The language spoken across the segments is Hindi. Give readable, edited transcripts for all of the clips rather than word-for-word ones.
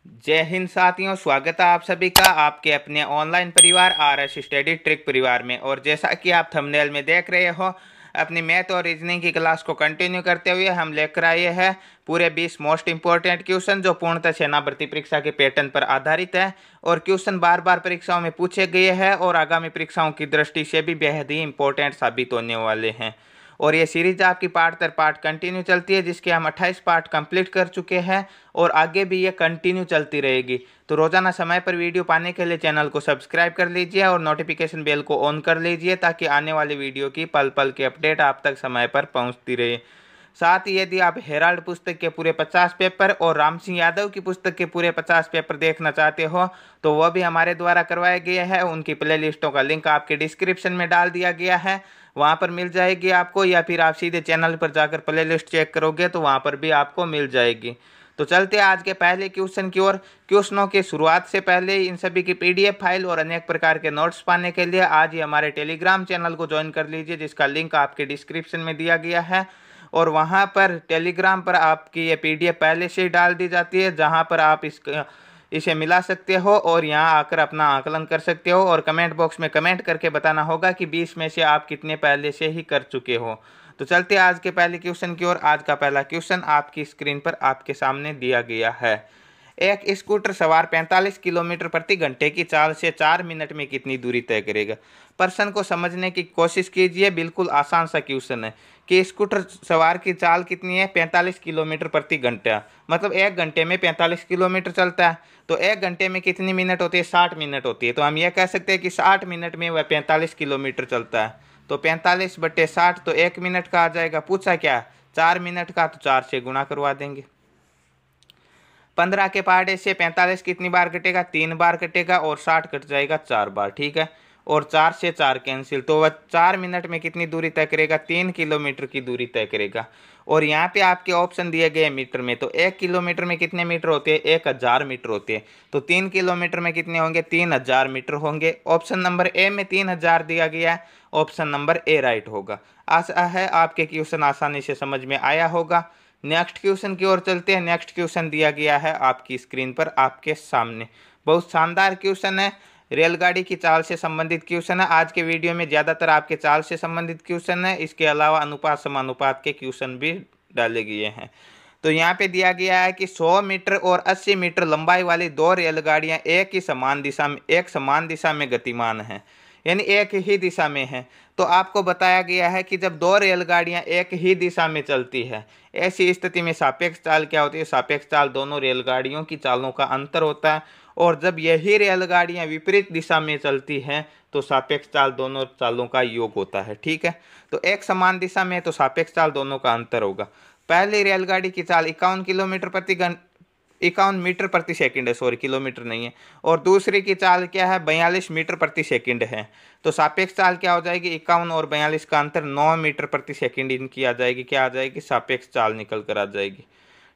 जय हिंद साथियों, स्वागत है आप सभी का आपके अपने ऑनलाइन परिवार RS स्टडी ट्रिक परिवार में। और जैसा कि आप थंबनेल में देख रहे हो, अपनी मैथ और रीजनिंग की क्लास को कंटिन्यू करते हुए हम लेकर आए हैं पूरे 20 मोस्ट इंपॉर्टेंट क्वेश्चन जो पूर्णतः सेना भर्ती परीक्षा के पैटर्न पर आधारित है। और क्वेश्चन बार बार परीक्षाओं में पूछे गए हैं और आगामी परीक्षाओं की दृष्टि से भी बेहद ही इंपॉर्टेंट साबित होने वाले हैं। और ये सीरीज आपकी पार्ट दर पार्ट कंटिन्यू चलती है, जिसके हम 28 पार्ट कंप्लीट कर चुके हैं और आगे भी ये कंटिन्यू चलती रहेगी। तो रोजाना समय पर वीडियो पाने के लिए चैनल को सब्सक्राइब कर लीजिए और नोटिफिकेशन बेल को ऑन कर लीजिए, ताकि आने वाली वीडियो की पल पल की अपडेट आप तक समय पर पहुंचती रहे। साथ ही यदि आप हेराल्ड पुस्तक के पूरे 50 पेपर और राम सिंह यादव की पुस्तक के पूरे 50 पेपर देखना चाहते हो तो वह भी हमारे द्वारा करवाए गए हैं। उनकी प्ले लिस्टों का लिंक आपके डिस्क्रिप्शन में डाल दिया गया है, वहां पर मिल जाएगी आपको, या फिर आप सीधे चैनल पर जाकर प्ले लिस्ट चेक करोगे तो वहां पर भी आपको मिल जाएगी। तो चलते हैं आज के पहले क्वेश्चन की ओर। क्वेश्चनों की शुरुआत से पहले इन सभी की PDF फाइल और अनेक प्रकार के नोट्स पाने के लिए आज ही हमारे टेलीग्राम चैनल को ज्वाइन कर लीजिए, जिसका लिंक आपके डिस्क्रिप्शन में दिया गया है। और वहां पर टेलीग्राम पर आपकी ये PDF पहले से ही डाल दी जाती है, जहां पर आप इसे मिला सकते हो और यहाँ आकर अपना आकलन कर सकते हो। और कमेंट बॉक्स में कमेंट करके बताना होगा कि 20 में से आप कितने पहले से ही कर चुके हो। तो चलते हैं आज के पहले क्वेश्चन की ओर। आज का पहला क्वेश्चन आपकी स्क्रीन पर आपके सामने दिया गया है। एक स्कूटर सवार 45 किलोमीटर प्रति घंटे की चाल से 4 मिनट में कितनी दूरी तय करेगा। प्रश्न को समझने की कोशिश कीजिए। बिल्कुल आसान सा क्वेश्चन है कि स्कूटर सवार की चाल कितनी है, 45 किलोमीटर प्रति घंटा, मतलब 1 घंटे में 45 किलोमीटर चलता है। तो 1 घंटे में कितनी मिनट होती है, 60 मिनट होती है। तो हम ये कह सकते हैं कि 60 मिनट में वह 45 किलोमीटर चलता है। तो 45/60 तो 1 मिनट का आ जाएगा। पूछा क्या, 4 मिनट का, तो 4 से गुणा करवा देंगे। 15 के पहाड़े से 45 कितनी बार कटेगा, 3 बार कटेगा, और 60 कट जाएगा 4 बार, ठीक है। और 4 से 4 कैंसिल, तो वह 4 मिनट में कितनी दूरी तय करेगा, 3 किलोमीटर की दूरी तय करेगा। और यहाँ पे आपके ऑप्शन दिए गए मीटर में, तो 1 किलोमीटर में कितने मीटर होते हैं, 1000 मीटर होते हैं। तो 3 किलोमीटर में कितने होंगे, 3000 मीटर होंगे। ऑप्शन नंबर ए में 3000 दिया गया है, ऑप्शन नंबर ए राइट होगा। आशा है आपके क्वेश्चन आसानी से समझ में आया होगा। नेक्स्ट क्वेश्चन की ओर चलते हैं। नेक्स्ट क्वेश्चन दिया गया है आपकी स्क्रीन पर आपके सामने। बहुत शानदार क्वेश्चन है, रेलगाड़ी की चाल से संबंधित क्वेश्चन है। आज के वीडियो में ज़्यादातर आपके चाल से संबंधित क्वेश्चन है, इसके अलावा अनुपात समानुपात के क्वेश्चन भी डाले गए हैं। तो यहाँ पे दिया गया है कि 100 मीटर और 80 मीटर लंबाई वाली दो रेलगाड़ियाँ एक समान दिशा में गतिमान हैं, यानी एक ही दिशा में है। तो आपको बताया गया है कि जब दो रेलगाड़ियां एक ही दिशा में चलती है, ऐसी स्थिति में सापेक्ष चाल क्या होती है, सापेक्ष चाल दोनों रेलगाड़ियों की चालों का अंतर होता है। और जब यही रेलगाड़ियां विपरीत दिशा में चलती हैं तो सापेक्ष चाल दोनों चालों का योग होता है, ठीक है। तो एक समान दिशा में तो सापेक्ष चाल दोनों का अंतर होगा। पहली रेलगाड़ी की चाल 51 मीटर प्रति सेकंड है, सॉरी किलोमीटर नहीं है। और दूसरी की चाल क्या है, 42 मीटर प्रति सेकंड है। तो सापेक्ष चाल क्या हो जाएगी, 51 और 42 का अंतर 9 मीटर प्रति सेकंड इनकी आ जाएगी, क्या आ जाएगी, सापेक्ष चाल निकल कर आ जाएगी,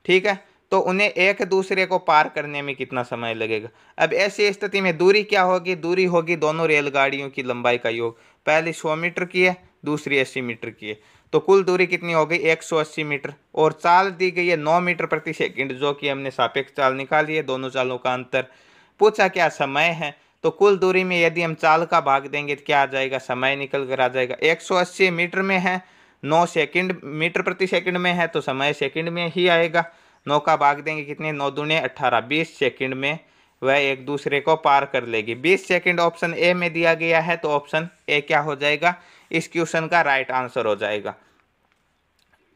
ठीक है। तो उन्हें एक दूसरे को पार करने में कितना समय लगेगा। अब ऐसी स्थिति में दूरी क्या होगी, दूरी होगी दोनों रेलगाड़ियों की लंबाई का योग। पहली 100 मीटर की है, दूसरी 80 मीटर की है। तो कुल दूरी कितनी हो गई, 180 मीटर। और चाल दी गई है 9 मीटर प्रति सेकंड, जो कि हमने सापेक्ष चाल निकाली है, दोनों चालों का अंतर। पूछा क्या समय है, तो कुल दूरी में यदि हम चाल का भाग देंगे तो क्या आ जाएगा, समय निकल कर आ जाएगा। 180 मीटर में है, 9 सेकंड मीटर प्रति सेकंड में है, तो समय सेकंड में ही आएगा। 9 का भाग देंगे कितने, 9 दूने 18, 20 सेकंड में वह एक दूसरे को पार कर लेगी। 20 सेकंड ऑप्शन ए में दिया गया है, तो ऑप्शन ए क्या हो जाएगा, इस क्वेश्चन का राइट आंसर हो जाएगा।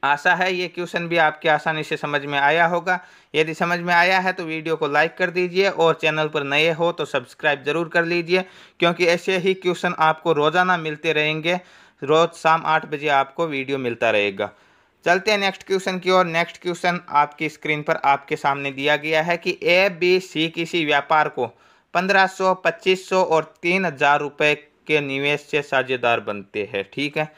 आशा है ये क्वेश्चन भी आपके आसानी से समझ में आया होगा। यदि समझ में आया है तो वीडियो को लाइक कर दीजिए और चैनल पर नए हो तो सब्सक्राइब जरूर कर लीजिए, क्योंकि ऐसे ही क्वेश्चन आपको रोजाना मिलते रहेंगे। रोज शाम 8 बजे आपको वीडियो मिलता रहेगा। चलते हैं नेक्स्ट क्वेश्चन की ओर। नेक्स्ट क्वेश्चन आपकी स्क्रीन पर आपके सामने दिया गया है कि ABC किसी व्यापार को 1500, 2500 और 3000 रुपये के निवेश से साझेदार बनते हैं, ठीक है।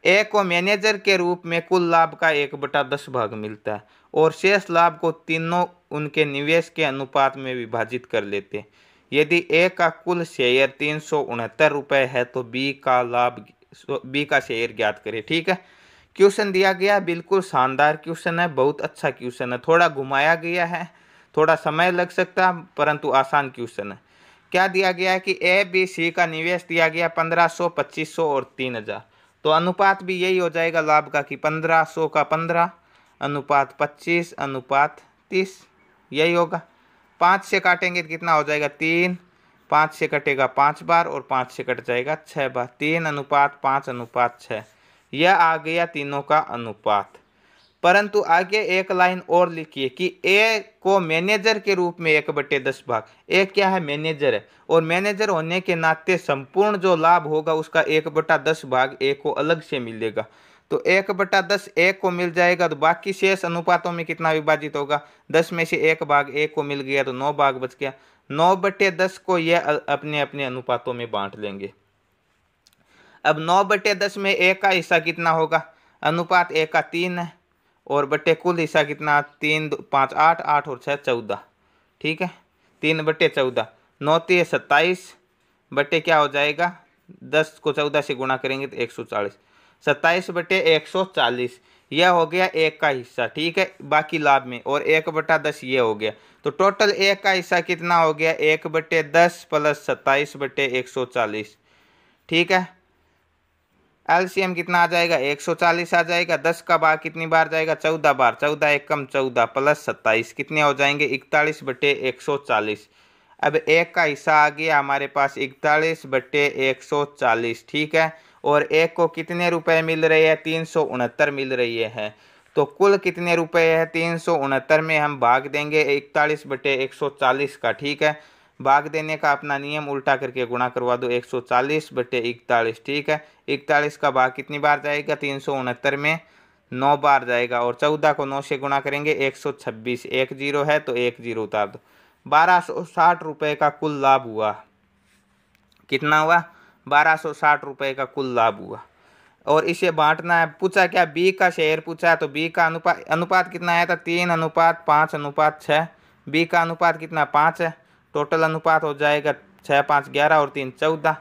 ए को मैनेजर के रूप में कुल लाभ का 1/10 भाग मिलता है और शेष लाभ को तीनों उनके निवेश के अनुपात में विभाजित कर लेते हैं। यदि ए का कुल शेयर 369 रुपये है तो बी का शेयर ज्ञात करें, ठीक है। क्वेश्चन दिया गया, बिल्कुल शानदार क्वेश्चन है, बहुत अच्छा क्वेश्चन है, थोड़ा घुमाया गया है, थोड़ा समय लग सकता परंतु आसान क्वेश्चन है। क्या दिया गया है कि ए बी सी का निवेश दिया गया 1500, 2500 और 3000। तो अनुपात भी यही हो जाएगा लाभ का कि 1500 का 15 अनुपात 25 अनुपात 30, यही होगा। 5 से काटेंगे तो कितना हो जाएगा 3, 5 से कटेगा 5 बार और 5 से कट जाएगा 6 बार, 3 अनुपात 5 अनुपात 6, यह आ गया तीनों का अनुपात। परंतु आगे एक लाइन और लिखिए कि ए को मैनेजर के रूप में 1/10 भाग, ए क्या है मैनेजर है, और मैनेजर होने के नाते संपूर्ण जो लाभ होगा उसका 1/10 भाग ए को अलग से मिलेगा। तो 1/10 ए को मिल जाएगा, तो बाकी शेष अनुपातों में कितना विभाजित होगा, 10 में से 1 भाग ए को मिल गया तो 9 भाग बच गया। 9/10 को यह अपने अपने अनुपातों में बांट लेंगे। अब 9/10 में ए का हिस्सा कितना होगा, अनुपात ए का 3 है और बटे कुल हिस्सा कितना 3 5 8 8 और 6 14, ठीक है 3/14, 9 3 27 बटे क्या हो जाएगा 10 को 14 से गुणा करेंगे तो 140, 27/140 यह हो गया एक का हिस्सा, ठीक है बाकी लाभ में, और 1/10 ये हो गया। तो टोटल एक का हिस्सा कितना हो गया 1/10 प्लस 27/140, ठीक है। एलसीएम कितना आ जाएगा 140 आ जाएगा। 10 का भाग कितनी बार जाएगा 14 बार, 14 एकम 14 प्लस 27 कितने हो जाएंगे 41/140। अब एक का हिस्सा आ गया हमारे पास 41/140, ठीक है। और एक को कितने रुपए मिल रहे हैं 369 मिल रही है। तो कुल कितने रुपए है 369 में हम भाग देंगे 41/140 का, ठीक है। भाग देने का अपना नियम उल्टा करके गुणा करवा दो 140/41, ठीक है। 41 का भाग कितनी बार जाएगा 369 में 9 बार जाएगा, और 14 को 9 से गुणा करेंगे 126, 1 0 है तो 1 0 उतार दो। 1260 रुपये का कुल लाभ हुआ। कितना हुआ 1260 रुपये का कुल लाभ हुआ। और इसे बांटना है, पूछा क्या बी का शेयर पूछा है, तो बी का अनुपात कितना आया था 3:5:6। बी का अनुपात कितना 5 है, टोटल अनुपात हो जाएगा 6 5 11 और 3 14।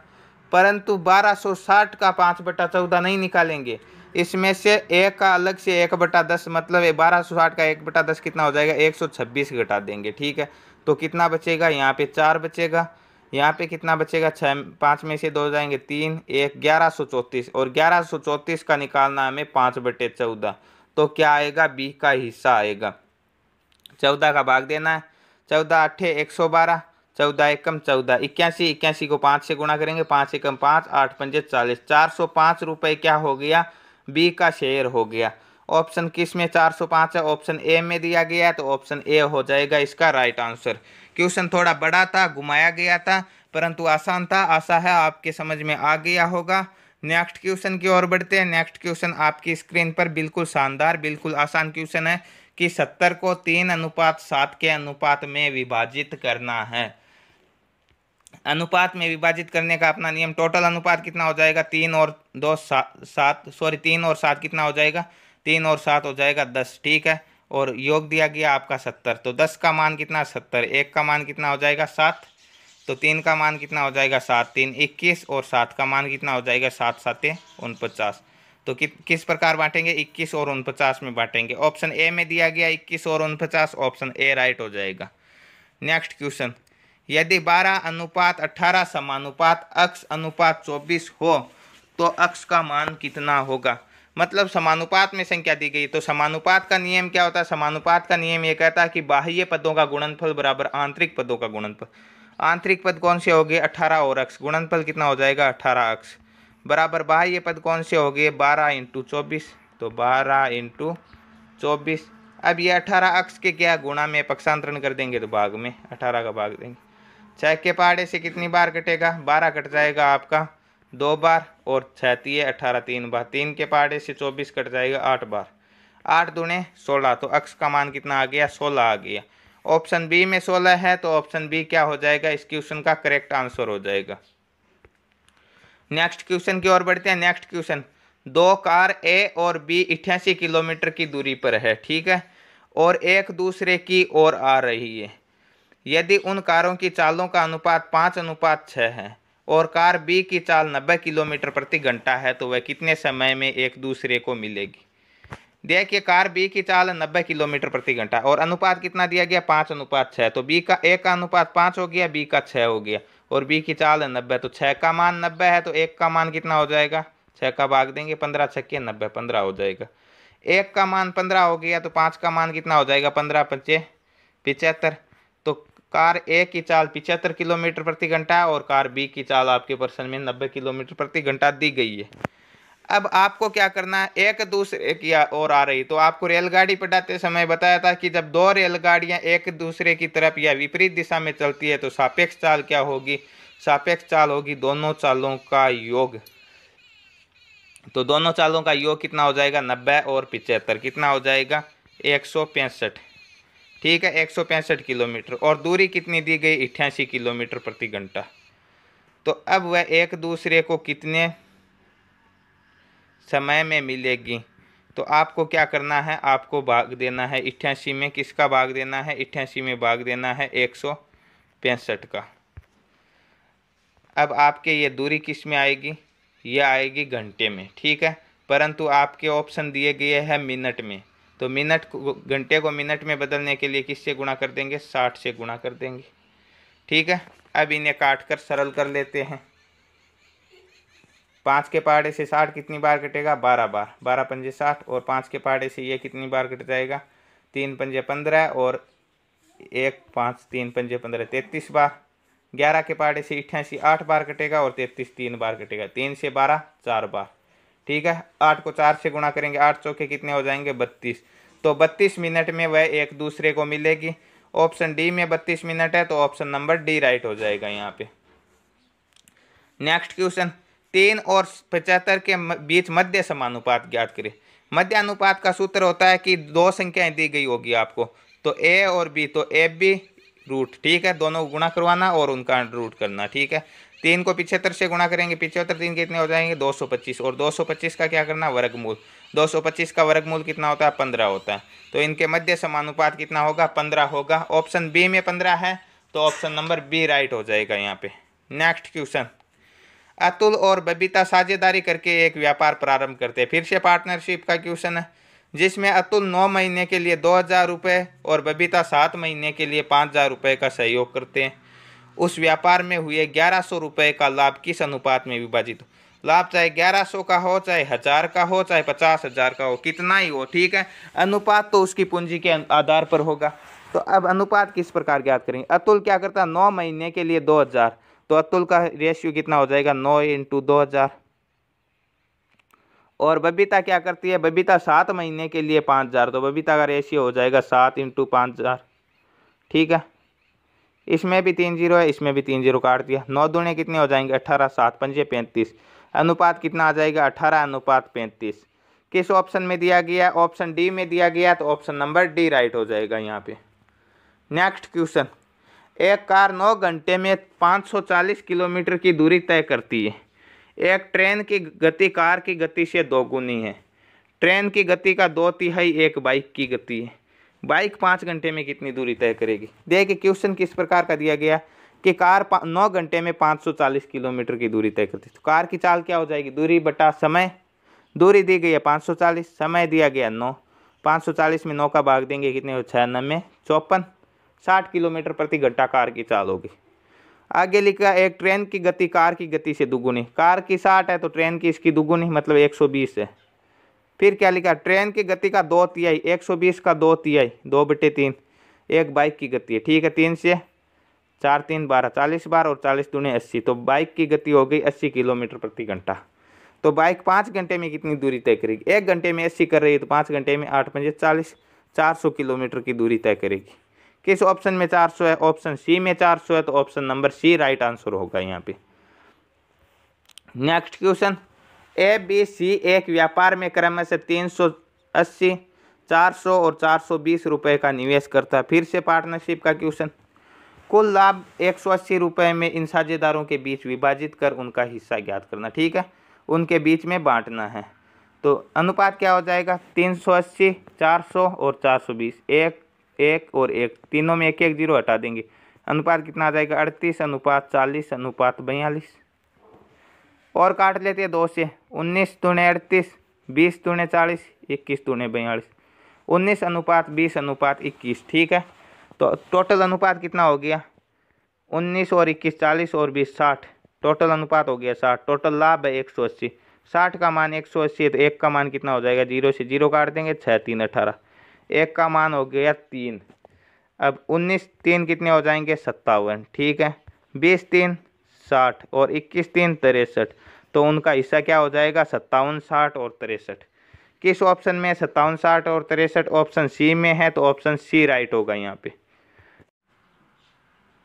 परंतु 1260 का 5/14 नहीं निकालेंगे, इसमें से एक का अलग से 1/10 मतलब 1260 का 1/10 कितना हो जाएगा 126 घटा देंगे, ठीक है। तो कितना बचेगा यहाँ पे 4 बचेगा, यहाँ पे कितना बचेगा 6, 5 में से 2 जाएंगे 3, 1 1134, और 1134 का निकालना हमें 5/14। तो क्या आएगा बी का हिस्सा आएगा। 14 का भाग देना है, 14 8 112, 14 एकम 14 81, 81 को 5 से गुणा करेंगे 5 एकम 5 8 पंजे 40, 405 रुपये क्या हो गया बी का शेयर हो गया। ऑप्शन किस में 405 है, ऑप्शन ए में दिया गया है, तो ऑप्शन ए हो जाएगा इसका राइट आंसर। क्वेश्चन थोड़ा बड़ा था, घुमाया गया था, परंतु आसान था। आशा है आपके समझ में आ गया होगा। नेक्स्ट क्वेश्चन की ओर बढ़ते हैं। नेक्स्ट क्वेश्चन आपकी स्क्रीन पर बिल्कुल शानदार बिल्कुल आसान क्वेश्चन है कि 70 को 3:7 के अनुपात में विभाजित करना है। अनुपात में विभाजित करने का अपना नियम, टोटल अनुपात कितना हो जाएगा 3 और 2 7 सॉरी 3 और 7 कितना हो जाएगा 3 और 7 हो जाएगा 10, ठीक है। और योग दिया गया आपका 70, तो 10 का मान कितना 70, 1 का मान कितना हो जाएगा 7, तो 3 का मान कितना हो जाएगा 7 3 21, और 7 का मान कितना हो जाएगा 7 7 49। तो किस प्रकार बांटेंगे 21 और 49 में बांटेंगे। ऑप्शन ए में दिया गया 21 और 49, ऑप्शन ए राइट हो जाएगा। नेक्स्ट क्वेश्चन, यदि 12:18 समानुपात अक्ष अनुपात 24 हो तो अक्ष का मान कितना होगा। मतलब समानुपात में संख्या दी गई, तो समानुपात का नियम क्या होता है, समानुपात का नियम ये कहता है कि बाह्य पदों का गुणनफल बराबर आंतरिक पदों का गुणनफल। आंतरिक पद कौन से हो गए 18 और अक्ष, गुणनफल कितना हो जाएगा 18 अक्ष बराबर बाह्य पद कौन से हो गए 12 × 24, तो 12 × 24। अब ये 18 अक्ष के क्या गुणा में पक्षांतरण कर देंगे तो भाग में 18 का भाग देंगे। 6 के पहाड़े से कितनी बार कटेगा 12 कट जाएगा आपका 2 बार, और 6 × 18 3 बार, 3 के पहाड़े से 24 कट जाएगा 8 बार, 8 दूने 16, तो अक्ष का मान कितना आ गया 16 आ गया। ऑप्शन बी में 16 है, तो ऑप्शन बी क्या हो जाएगा इस क्वेश्चन का करेक्ट आंसर हो जाएगा। नेक्स्ट क्वेश्चन की ओर बढ़ते हैं। नेक्स्ट क्वेश्चन, 2 कार ए और बी 88 किलोमीटर की दूरी पर है, ठीक है, और एक दूसरे की ओर आ रही है। यदि उन कारों की चालों का अनुपात 5:6 है और कार बी की चाल 90 किलोमीटर प्रति घंटा है, तो वह कितने समय में एक दूसरे को मिलेगी। देखिए कार बी की चाल 90 किलोमीटर प्रति घंटा और अनुपात कितना दिया गया 5:6। तो बी का ए का अनुपात 5 हो गया, बी का 6 हो गया और बी की चाल है 90। तो 6 का मान 90 है तो 1 का मान कितना हो जाएगा, 6 का भाग देंगे 15 छक्के 90, 15 हो जाएगा। 1 का मान 15 हो गया तो 5 का मान कितना हो जाएगा, 15 पच्चे 75। तो कार ए की चाल 75 किलोमीटर प्रति घंटा और कार बी की चाल आपके प्रश्न में 90 किलोमीटर प्रति घंटा दी गई है। अब आपको क्या करना है, एक दूसरे की ओर आ रही, तो आपको रेलगाड़ी पढ़ाते समय बताया था कि जब दो रेलगाड़ियां एक दूसरे की तरफ या विपरीत दिशा में चलती है तो सापेक्ष चाल क्या होगी, सापेक्ष चाल होगी दोनों चालों का योग। तो दोनों चालों का योग कितना हो जाएगा, 90 और 75 कितना हो जाएगा, 165। ठीक है, 165 किलोमीटर और दूरी कितनी दी गई, 88 किलोमीटर प्रति घंटा। तो अब वह एक दूसरे को कितने समय में मिलेगी, तो आपको क्या करना है, आपको भाग देना है 88 में, किसका भाग देना है, 88 में भाग देना है 165 का। अब आपके ये दूरी किस में आएगी, ये आएगी घंटे में। ठीक है, परंतु आपके ऑप्शन दिए गए हैं मिनट में, तो मिनट को घंटे को मिनट में बदलने के लिए किससे गुणा कर देंगे, 60 से गुणा कर देंगे। ठीक है, अब इन्हें काट कर सरल कर लेते हैं। 5 के पहाड़े से 60 कितनी बार कटेगा, 12 बार, 12 पंजे 60 और 5 के पहाड़े से ये कितनी बार कट जाएगा, 3 पंजे 15 और 1 5 3 पंजे 15 33 बार। 11 के पहाड़े से 88 8 बार कटेगा और 33 3 बार कटेगा, 3 से 12 4 बार। ठीक है, 8 को 4 से गुणा करेंगे, 8 चौके कितने हो जाएंगे, 32। तो 32 मिनट में वह एक दूसरे को मिलेगी। ऑप्शन डी में 32 मिनट है तो ऑप्शन नंबर डी राइट हो जाएगा यहाँ पे। नेक्स्ट क्वेश्चन, 3 और 75 के बीच मध्य समानुपात ज्ञात करें। मध्य अनुपात का सूत्र होता है कि दो संख्याएं दी गई होगी आपको, तो ए और बी, तो ए बी रूट, ठीक है, दोनों गुणा करवाना और उनका रूट करना। ठीक है, 3 को 75 से गुणा करेंगे, 75 3 कितने हो जाएंगे, 225 और 225 का क्या करना, वर्गमूल। 225 का वर्गमूल कितना होता है, 15 होता है। तो इनके मध्य समानुपात कितना होगा, 15 होगा। ऑप्शन बी में 15 है तो ऑप्शन नंबर बी राइट हो जाएगा यहाँ पे। नेक्स्ट क्वेश्चन, अतुल और बबीता साझेदारी करके एक व्यापार प्रारंभ करते हैं। फिर से पार्टनरशिप का क्वेश्चन है, जिसमें अतुल 9 महीने के लिए 2000 रुपये और बबीता 7 महीने के लिए 5000 रुपये का सहयोग करते हैं। उस व्यापार में हुए 1100 रुपये का लाभ किस अनुपात में विभाजित हो। लाभ चाहे 1100 का हो, चाहे 1000 का हो, चाहे 50,000 का हो, कितना ही हो। ठीक है, अनुपात तो उसकी पूंजी के आधार पर होगा। तो अब अनुपात किस प्रकार ज्ञात करेंगे, अतुल क्या करता है, 9 महीने के लिए 2000, तो अतुल का रेशियो कितना हो जाएगा, 9 × 2000। और बबीता क्या करती है, बबीता 7 महीने के लिए 5000, तो बबीता का रेशियो हो जाएगा 7 × 5000। ठीक है, इसमें भी 3 जीरो है, इसमें भी 3 जीरो काट दिया। 9 दूने कितने हो जाएंगे, 18, 7 पंजे 35। अनुपात कितना आ जाएगा, 18:35। किस ऑप्शन में दिया गया, ऑप्शन डी में दिया गया, तो ऑप्शन नंबर डी राइट हो जाएगा यहाँ पे। नेक्स्ट क्वेश्चन, एक कार 9 घंटे में 540 किलोमीटर की दूरी तय करती है। एक ट्रेन की गति कार की गति से 2 गुनी है। ट्रेन की गति का 2/3 एक बाइक की गति है। बाइक 5 घंटे में कितनी दूरी तय करेगी। देखिए क्वेश्चन किस प्रकार का दिया गया कि कार 9 घंटे में 540 किलोमीटर की दूरी तय करती है। तो कार की चाल क्या हो जाएगी, दूरी बटा समय। दूरी दी गई है 540, समय दिया गया 9, 540 में 9 का भाग देंगे, कितने हो, 6 9 54, 60 किलोमीटर प्रति घंटा कार की चाल होगी। आगे लिखा, एक ट्रेन की गति कार की गति से दुगुनी। कार की 60 है तो ट्रेन की इसकी दुगुनी, मतलब 120 है। फिर क्या लिखा, ट्रेन की गति का 2/3, 120 का 2/3, 2/3 एक बाइक की गति है। ठीक है, 3 से 4 3 12, 40 बार और 40 दूने 80, तो बाइक की गति हो गई 80 किलोमीटर प्रति घंटा। तो बाइक 5 घंटे में कितनी दूरी तय करेगी, 1 घंटे में 80 कर रही है तो 5 घंटे में 8 पंजे 40, 400 किलोमीटर की दूरी तय करेगी। किस ऑप्शन में 400 है, ऑप्शन सी में 400 है, तो option number C right answer होगा यहाँ पे। Next question, A B C एक व्यापार में क्रमशः से 380, 400 और 420 रुपये का निवेश करता है। फिर से पार्टनरशिप का क्वेश्चन, कुल लाभ 180 रुपये में इन साझेदारों के बीच विभाजित कर उनका हिस्सा ज्ञात करना। ठीक है, उनके बीच में बांटना है। तो अनुपात क्या हो जाएगा, 380, 400 और 420, 1 1 और 1, तीनों में 1 1 जीरो हटा देंगे। अनुपात कितना आ जाएगा, 38:40:42। और काट लेते हैं 2 से, 19 दूने 38, 20 दूने 40, 21 दूने 42, 19:20:21, ठीक है। तो टोटल अनुपात कितना हो गया, 19 और 21 40 और 20 60, टोटल अनुपात हो गया 60। टोटल लाभ है 180, 60 का मान 180 है, तो 1 का मान कितना हो जाएगा, 0 से 0 काट देंगे, 6 3 18, 1 का मान हो गया 3। अब 19 3 कितने हो जाएंगे, 57, ठीक है। 20 3 60 और 21 3 63, तो उनका हिस्सा क्या हो जाएगा, 57 60 और 63। किस ऑप्शन में 57 60 और 63, ऑप्शन सी में है, तो ऑप्शन सी राइट होगा यहाँ पे।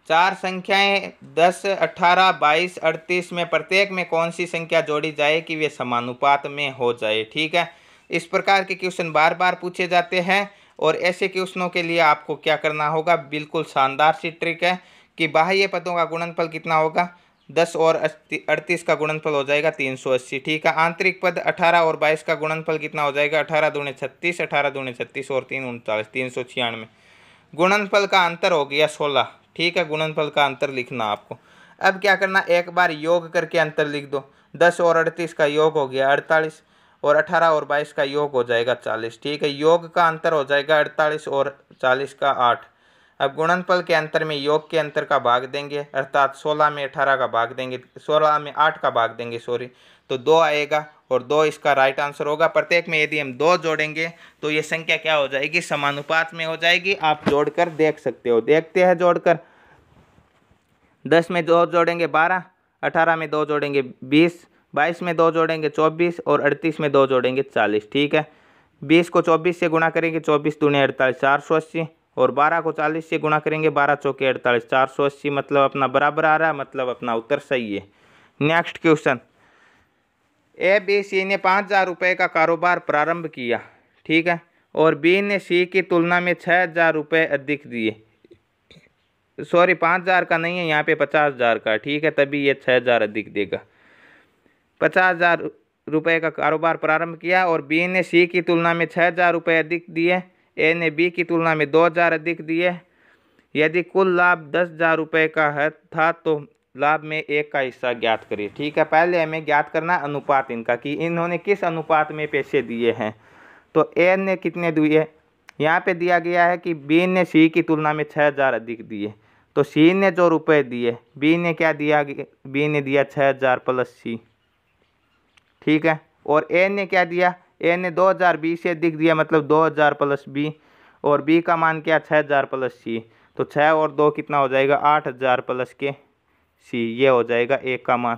चार संख्याएं 10 18 22 38 में प्रत्येक में कौन सी संख्या जोड़ी जाए कि वे समानुपात में हो जाए, ठीक है। इस प्रकार के क्वेश्चन बार बार पूछे जाते हैं और ऐसे क्वेश्चनों के लिए आपको क्या करना होगा, बिल्कुल शानदार सी ट्रिक है कि बाह्य पदों का गुणनफल कितना होगा, 10 और 38 का गुणनफल हो जाएगा 380, ठीक है। आंतरिक पद 18 और 22 का गुणनफल कितना हो जाएगा, 18 दूने 36, 18 दूने 36 और 3 39, 396। गुणनफल का अंतर हो गया 16, ठीक है। गुणनफल का अंतर लिखना आपको। अब क्या करना, एक बार योग करके अंतर लिख दो। 10 और 38 का योग हो गया 48 और 18 और 22 का योग हो जाएगा 40, ठीक है। योग का अंतर हो जाएगा 48 और 40 का 8। अब गुणनफल के अंतर में योग के अंतर का भाग देंगे, अर्थात 16 में 18 का भाग देंगे, 16 में 8 का भाग देंगे, सॉरी, तो 2 आएगा और 2 इसका राइट आंसर होगा। प्रत्येक में यदि हम 2 जोड़ेंगे तो ये संख्या क्या हो जाएगी, समानुपात में हो जाएगी। आप जोड़कर देख सकते हो, देखते हैं जोड़कर। 10 में 2 जोड़ेंगे 12, 18 में 2 जोड़ेंगे 20, 22 में 2 जोड़ेंगे 24 और 38 में 2 जोड़ेंगे 40, ठीक है। 20 को 24 से गुणा करेंगे, 24 दूने 48 480, और 12 को 40 से गुणा करेंगे, 12 चौके 48 480, मतलब अपना बराबर आ रहा है, मतलब अपना उत्तर सही है। Next question, A B C ने 5000 रुपये का कारोबार प्रारंभ किया, ठीक है, और बी ने सी की तुलना में 6000 रुपये अधिक दिए। सॉरी 5000 का नहीं है यहाँ पे, 50000 का, ठीक है, तभी ये 6000 अधिक देगा। 50000 रुपये का कारोबार प्रारंभ किया और बी ने सी की तुलना में 6000 रुपये अधिक दिए, ए ने बी की तुलना में 2000 अधिक दिए। यदि कुल लाभ 10,000 रुपये का है था तो लाभ में एक का हिस्सा ज्ञात करिए, ठीक है। पहले हमें ज्ञात करना अनुपात इनका कि इन्होंने किस अनुपात में पैसे दिए हैं। तो ए ने कितने दिए, यहाँ पे दिया गया है कि बी ने सी की तुलना में 6000 अधिक दिए, तो सी ने जो रुपए दिए, बी ने क्या दिया, बी ने दिया 6000 प्लस सी, ठीक है। और ए ने क्या दिया, ए ने 2000 बी से अधिक दिया, मतलब 2000 प्लस बी, और बी का मान क्या 6000 प्लस सी, तो 6 और 2 कितना हो जाएगा 8000 प्लस के सी, ये हो जाएगा एक का मान।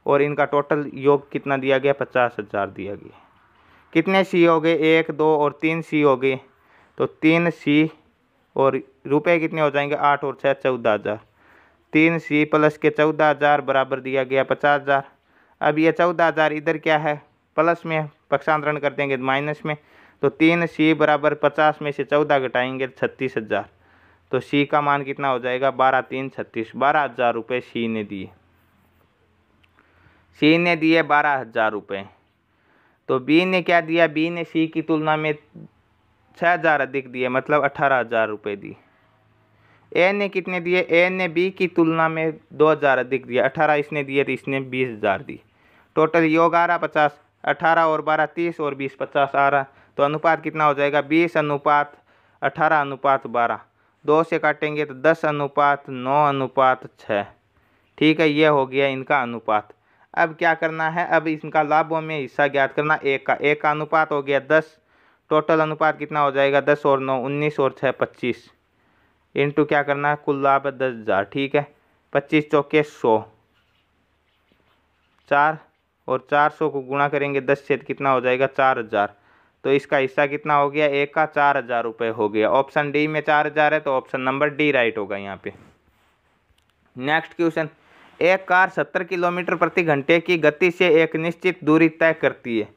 और इनका टोटल योग कितना दिया गया, 50,000 दिया गया। कितने सी हो गए, 1 2 और 3 सी हो गए, तो 3 सी और रुपए कितने हो जाएंगे 8 और 6 14,000, 3 सी प्लस के 14,000 बराबर दिया गया 50,000। अब ये 14,000 इधर क्या है, प्लस में पक्षांतरण कर देंगे माइनस में, तो 3 सी बराबर 50 में से 14 घटाएंगे 36,000, तो सी का मान कितना हो जाएगा 12 3 36, 12,000 रुपये सी ने दिए। सी ने दिए 12,000 रुपये। तो बी ने क्या दिया, बी ने सी की तुलना में 6,000 अधिक दिए, मतलब 18,000 रुपये दिए। ए ने कितने दिए, ए ने बी की तुलना में 2,000 अधिक दिया, 18 इसने दिए तो इसने 20,000 दी। टोटल योग आ रहा 50, 18 और 12 30 और 20 50 आ रहा, तो अनुपात कितना हो जाएगा 20 अनुपात 18 अनुपात 12, 2 से काटेंगे तो 10 अनुपात 9 अनुपात 6, ठीक है। ये हो गया इनका अनुपात। अब क्या करना है, अब इनका लाभों में हिस्सा ज्ञात करना, एक का अनुपात हो गया 10, टोटल अनुपात कितना हो जाएगा 10 और 9 19 और 6 25, इंटू क्या करना है, कुल लाभ 10,000, ठीक है। 25 चौके 100, 4 और 400 को गुणा करेंगे 10 से, कितना हो जाएगा 4,000, तो इसका हिस्सा कितना हो गया, एक का 4,000 रुपये हो गया। ऑप्शन डी में 4,000 है, तो ऑप्शन नंबर डी राइट होगा यहाँ पे। नेक्स्ट क्वेश्चन, एक कार 70 किलोमीटर प्रति घंटे की गति से एक निश्चित दूरी तय करती है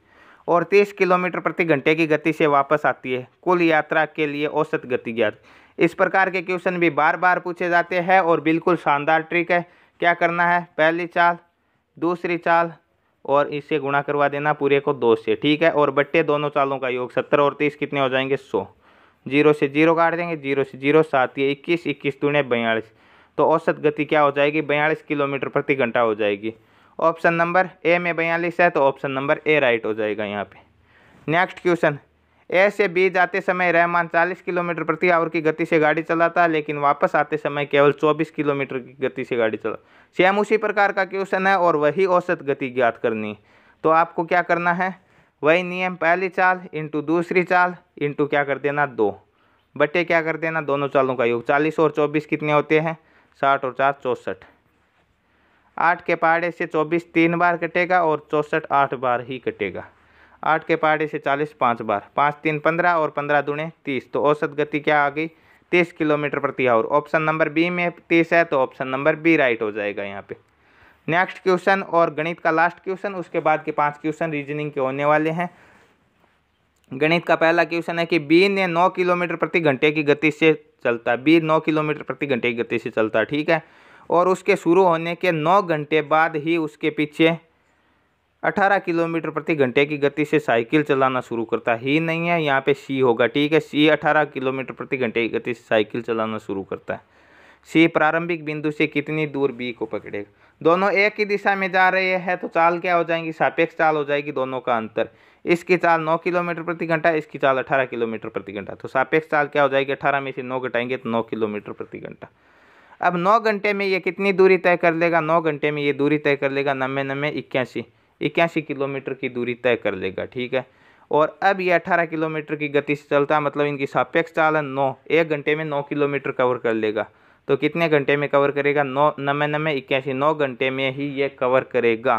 और 30 किलोमीटर प्रति घंटे की गति से वापस आती है, कुल यात्रा के लिए औसत गति ज्ञात। इस प्रकार के क्वेश्चन भी बार बार पूछे जाते हैं और बिल्कुल शानदार ट्रिक है। क्या करना है, पहली चाल दूसरी चाल और इससे गुणा करवा देना पूरे को 2 से, ठीक है। और बट्टे दोनों चालों का योग 70 और 30 कितने हो जाएंगे 100, 0 से 0 काट देंगे, 0 से 0 7 ये 21, 21 दूने 42, तो औसत गति क्या हो जाएगी 42 किलोमीटर प्रति घंटा हो जाएगी। ऑप्शन नंबर ए में 42 है, तो ऑप्शन नंबर ए राइट हो जाएगा यहाँ पे। नेक्स्ट क्वेश्चन, ए से बी जाते समय रहमान 40 किलोमीटर प्रति आवर की गति से गाड़ी चलाता है, लेकिन वापस आते समय केवल 24 किलोमीटर की गति से गाड़ी चला। सेम उसी प्रकार का क्वेश्चन है और वही औसत गति ज्ञात करनी है। तो आपको क्या करना है, वही नियम, पहली चाल इंटू दूसरी चाल इंटू क्या कर देना 2 बटे क्या कर देना दोनों चालों का योग। 40 और 24 कितने होते हैं, 60 और 4 64। 8 के पहाड़े से 24 3 बार कटेगा और 64 8 बार ही कटेगा। 8 के पहाड़े से 40 5 बार, 5 3 15 और 15 दूने 30। तो औसत गति क्या आ गई, 30 किलोमीटर प्रति आवर। ऑप्शन नंबर बी में 30 है, तो ऑप्शन नंबर बी राइट हो जाएगा यहाँ पे। नेक्स्ट क्वेश्चन और गणित का लास्ट क्वेश्चन, उसके बाद के 5 क्वेश्चन रीजनिंग के होने वाले हैं। गणित का पहला क्वेश्चन है कि बी ने 9 किलोमीटर प्रति घंटे की गति से चलता है। बी 9 किलोमीटर प्रति घंटे की गति से चलता है, ठीक है, और उसके शुरू होने के 9 घंटे बाद ही उसके पीछे 18 किलोमीटर प्रति घंटे की गति से साइकिल चलाना शुरू करता है। ही नहीं है, यहाँ पे सी होगा, ठीक है। सी 18 किलोमीटर प्रति घंटे की गति से साइकिल चलाना शुरू करता है। सी प्रारंभिक बिंदु से कितनी दूर बी को पकड़ेगा। दोनों एक ही दिशा में जा रहे हैं, तो चाल क्या हो जाएंगी, सापेक्ष चाल हो जाएगी दोनों का अंतर। इसकी चाल 9 किलोमीटर प्रति घंटा, इसकी चाल 18 किलोमीटर प्रति घंटा। तो सापेक्ष चाल क्या हो जाएगी, 18 में से 9 घटाएंगे तो 9 किलोमीटर प्रति घंटा। अब 9 घंटे में ये कितनी दूरी तय कर लेगा, 9 घंटे में ये दूरी तय कर लेगा 90 81 किलोमीटर की दूरी तय कर लेगा, ठीक है। और अब ये 18 किलोमीटर की गति से चलता है, मतलब इनकी सापेक्ष चाल है 9, 1 घंटे में 9 किलोमीटर कवर कर लेगा। तो कितने घंटे में कवर करेगा, 9 90 81, 9 घंटे में ही ये कवर करेगा।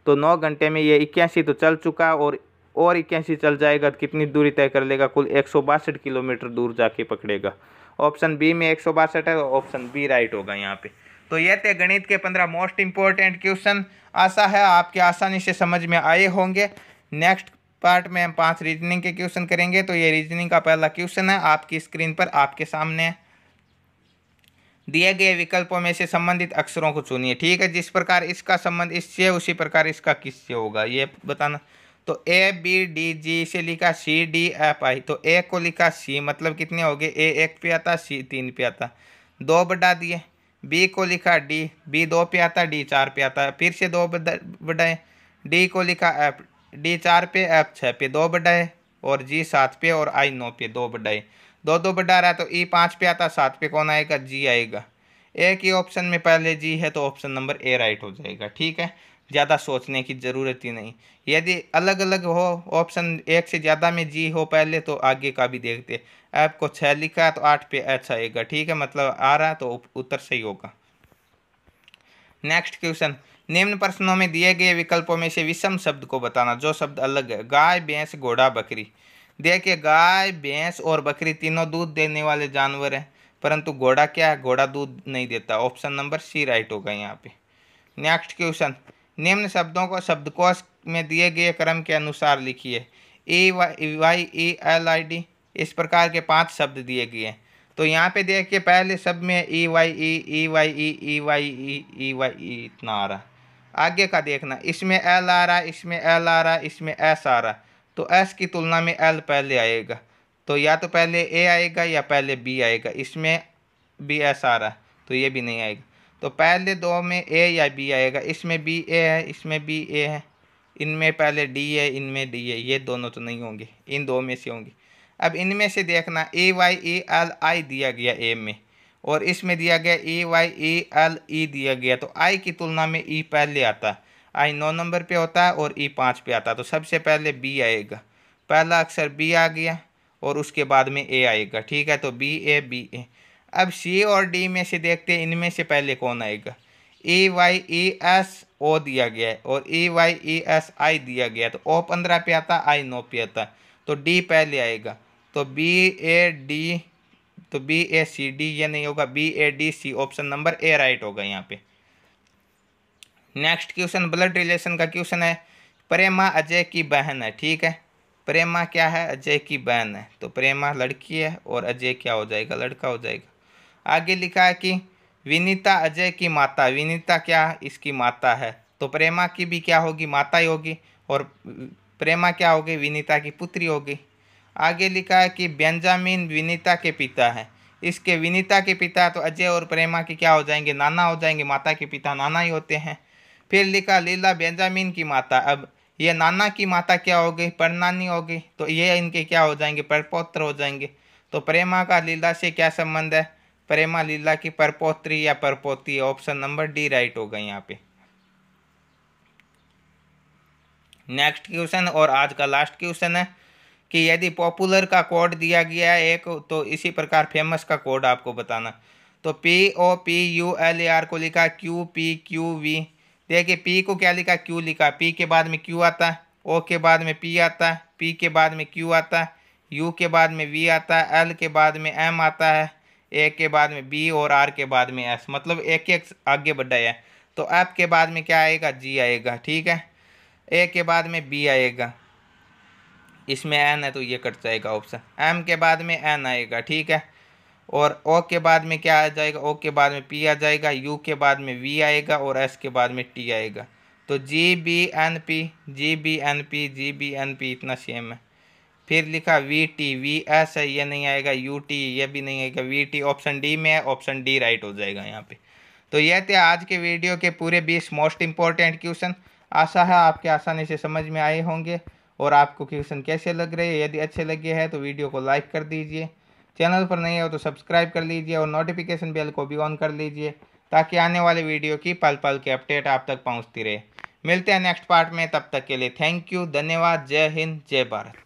तो 9 घंटे में ये 81 तो चल चुका और 81 चल जाएगा, तो कितनी दूरी तय कर लेगा, कुल 162 किलोमीटर दूर जाके पकड़ेगा। ऑप्शन बी में 162 है, तो ऑप्शन बी राइट होगा यहाँ पे। तो ये थे गणित के 15 मोस्ट इंपॉर्टेंट क्वेश्चन। आशा है आपके आसानी से समझ में आए होंगे। नेक्स्ट पार्ट में हम 5 रीजनिंग के क्वेश्चन करेंगे। तो ये रीजनिंग का पहला क्वेश्चन है, आपकी स्क्रीन पर आपके सामने दिए गए विकल्पों में से संबंधित अक्षरों को चुनिए, ठीक है। जिस प्रकार इसका संबंध इससे उसी प्रकार इसका किससे होगा ये बताना। तो ए बी डी जी से लिखा सी डी एफ आई, तो ए को लिखा सी, मतलब कितने हो गए, ए 1 पे आता, सी 3 पे आता, 2 बढ़ा दिए। बी को लिखा डी, बी 2 पे आता, डी 4 पे आता, फिर से 2 बढ़ाए। डी को लिखा एफ, डी 4 पे, एफ 6 पे, 2 बढ़ाए। और जी 7 पे और आई 9 पे, 2 बढ़ाए। 2 बढ़ा रहा है, तो ई 5 पे आता, 7 पे कौन आएगा, जी आएगा। एक ही ऑप्शन में पहले जी है, तो ऑप्शन नंबर ए राइट हो जाएगा, ठीक है। ज़्यादा सोचने की ज़रूरत ही नहीं। यदि अलग अलग हो ऑप्शन, एक से ज़्यादा में जी हो पहले, तो आगे का भी देखते। ऐप को 6 लिखा है, तो 8 पे एच आएगा, ठीक है, मतलब आ रहा है, तो उत्तर सही होगा। नेक्स्ट क्वेश्चन, निम्न प्रश्नों में दिए गए विकल्पों में से विषम शब्द को बताना, जो शब्द अलग है। गाय, भैंस, घोड़ा, बकरी। देखिए गाय, भैंस और बकरी तीनों दूध देने वाले जानवर हैं, परंतु घोड़ा क्या है, घोड़ा दूध नहीं देता। ऑप्शन नंबर सी राइट होगा यहाँ पे। नेक्स्ट क्वेश्चन, निम्न शब्दों को शब्दकोश में दिए गए क्रम के अनुसार लिखिए। A Y E L I D, इस प्रकार के 5 शब्द दिए गए हैं। तो यहाँ पे देखिए पहले शब्द में E Y E Y E Y E इतना आ रहा। आगे का देखना, इसमें एल आ रहा, इसमें एल आ रहा, इसमें एस आ रहा, तो एस की तुलना में एल पहले आएगा। तो या तो पहले ए आएगा या पहले बी आएगा। इसमें बी एस आ रहा, तो ये भी नहीं आएगा। तो पहले 2 में ए या बी आएगा। इसमें बी ए है, इसमें बी ए है, इनमें पहले डी है, इनमें डी है, ये दोनों तो नहीं होंगे, इन 2 में से होंगे। अब इनमें से देखना, ए वाई ई एल आई दिया गया ए में, और इसमें दिया गया ए वाई ई एल ई दिया गया। तो आई की तुलना में ई पहले आता है, आई 9 नंबर पे होता है और ई 5 पे आता है। तो सबसे पहले बी आएगा, पहला अक्षर बी आ गया और उसके बाद में ए आएगा, ठीक है। तो बी ए। अब सी और डी में से देखते हैं, इनमें से पहले कौन आएगा। ई वाई ई एस ओ दिया गया है और ई वाई ई एस आई दिया गया है। तो ओ 15 पे आता, आई 9 पे आता, तो डी पहले आएगा। तो बी ए डी, तो बी ए सी डी ये नहीं होगा, B A D C, option number A right होगा यहाँ पे। नेक्स्ट क्वेश्चन ब्लड रिलेशन का क्वेश्चन है। प्रेमा अजय की बहन है, ठीक है। प्रेमा क्या है, अजय की बहन है, तो प्रेमा लड़की है और अजय क्या हो जाएगा, लड़का हो जाएगा। आगे लिखा है कि विनीता अजय की माता, विनीता क्या इसकी माता है, तो प्रेमा की भी क्या होगी, माता ही होगी, और प्रेमा क्या होगी, विनीता की पुत्री होगी। आगे लिखा है कि बेंजामिन विनीता के पिता है, इसके विनीता के पिता, तो अजय और प्रेमा की क्या हो जाएंगे, नाना हो जाएंगे, माता के पिता नाना ही होते हैं। फिर लिखा लीला बेंजामिन की माता। अब ये नाना की माता क्या हो गई, परनानी हो गई, तो ये इनके क्या हो जाएंगे, परपौत्र हो जाएंगे। तो प्रेमा का लीला से क्या संबंध है, प्रेमा लीला की परपौत्री या परपोती। ऑप्शन नंबर डी राइट होगा यहाँ पे। नेक्स्ट क्वेश्चन और आज का लास्ट क्वेश्चन है कि यदि पॉपुलर का कोड दिया गया है एक, तो इसी प्रकार फेमस का कोड आपको बताना। तो POPULAR को लिखा QPQV। देखिए पी को क्या लिखा, क्यू लिखा, पी के बाद में क्यू आता है, ओ के बाद में पी आता है, पी के बाद में क्यू आता है, यू के बाद में वी आता है, एल के बाद में एम आता है, ए के बाद में बी और आर के बाद में एस, मतलब एक एक आगे बढ़ा है। तो एफ के बाद में क्या आएगा, जी आएगा, ठीक है। ए के बाद में बी आएगा, इसमें एन है तो ये कट जाएगा ऑप्शन। एम के बाद में एन आएगा, ठीक है। और ओ के बाद में क्या आ जाएगा, ओ के बाद में पी आ जाएगा, यू के बाद में वी आएगा और एस के बाद में टी आएगा। तो GBNP, GBNP, GBNP इतना सेम है। फिर लिखा VTVS है, ये नहीं आएगा, UT ये भी नहीं आएगा, VT ऑप्शन डी में है, ऑप्शन डी राइट हो जाएगा यहाँ पे। तो यह थे आज के वीडियो के पूरे 20 मोस्ट इंपॉर्टेंट क्वेश्चन। आशा है आपके आसानी से समझ में आए होंगे। और आपको क्वेश्चन कैसे लग रहे हैं, यदि अच्छे लगे हैं तो वीडियो को लाइक कर दीजिए, चैनल पर नए हो तो सब्सक्राइब कर लीजिए और नोटिफिकेशन बेल को भी ऑन कर लीजिए, ताकि आने वाले वीडियो की पल पल के अपडेट आप तक पहुंचती रहे। मिलते हैं नेक्स्ट पार्ट में, तब तक के लिए थैंक यू, धन्यवाद, जय हिंद, जय भारत।